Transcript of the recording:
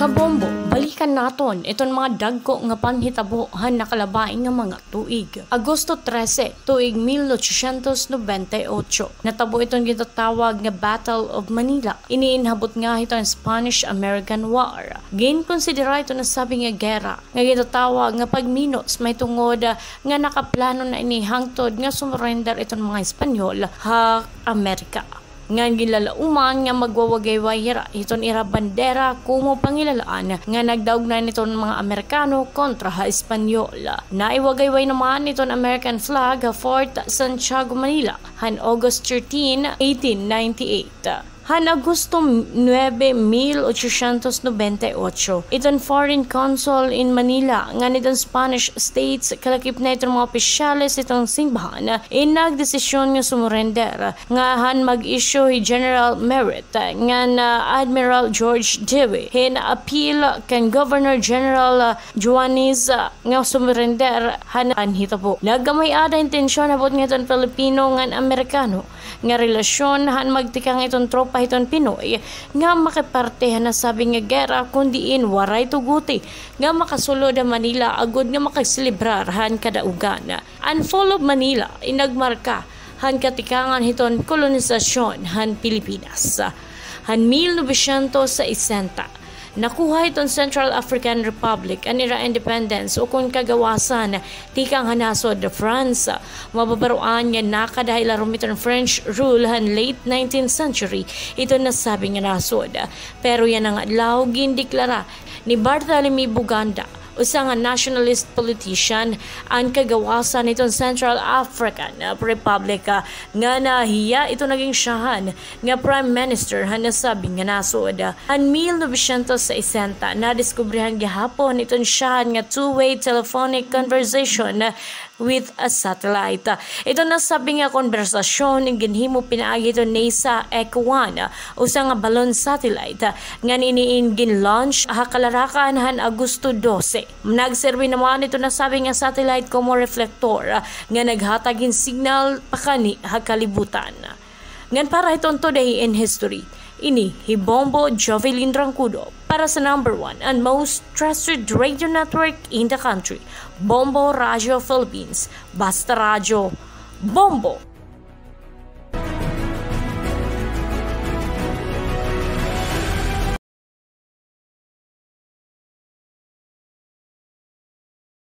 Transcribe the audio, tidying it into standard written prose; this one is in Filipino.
Kabombo, balikan naton itong mga dagko nga panhitabuhan nakalabaing nga mga tuig. Agosto 13, tuig 1898. Natabo itong gitatawag nga Battle of Manila. Iniinhabot nga ito ang Spanish-American War. Ginkonsidera ito na sabi nga gera nga gitatawag nga pagminos may tungod nga nakaplano na inihangtod nga sumurrender itong mga Espanyol ha Amerika. Nga gilalauman nga magwawagay-wayra iton ira bandera kumo pangilalaan nga nagdaog na niton mga Amerikano kontra ha Espanyol. Naiwagay-way naman iton American flag ha Fort Santiago, Manila han August 13, 1898. Han Agosto 9, 1898, iton foreign consul in Manila nga nitong Spanish states kalakip na itong mga opisyales itong simbahan nagdesisyon nga sumurrender nga han mag-issue General Merritt nga na Admiral George Dewey hin appeal kan Governor General Juanes nga sumurrender han hitabo. Nagamay ada intensyon abot nga itong Pilipino nga Amerikano nga relasyon han magtikang itong tropa hiton Pinoy nga makipartehan na sabi nga gera kundiin waray tuguti nga makasulod ang Manila agud nga makaselebrar han kadaugan. Unfold of Manila inagmarka han katikangan hiton kolonisasyon han Pilipinas. Han 1960 nakuha itong Central African Republic ang ira independence o kung kagawasan tikang hanasod de France. Mababaruan nga nakadahil arum itong French rule han late 19th century ito nasabi nga nasod. Pero yan ang adlaw gindeklara ni Bartholomew Buganda usa nga nationalist politician ang kagawasan itong Central African Republic nga nahiya ito naging siyahan nga Prime Minister han nasabi nga nasod. Ang 1960 na diskubrihan gihapon itong siyahan nga two-way telephonic conversation with a satellite. Ito nasabi nga konversasyon ng ginhimo pinaagi ito NASA Eco-1 usa nga balon satellite nga niniin gin-launch hakalarakan han Agosto 12. Nagserbi naman ito nasabi nga satellite como reflector nga naghatagin signal pakani hakalibutan. Ngan para itong today in history. Ini Hibombo Jovelyn Rancudo para sa number 1 and most trusted radio network in the country, Bombo Radio Philippines. Basta Radio, Bombo!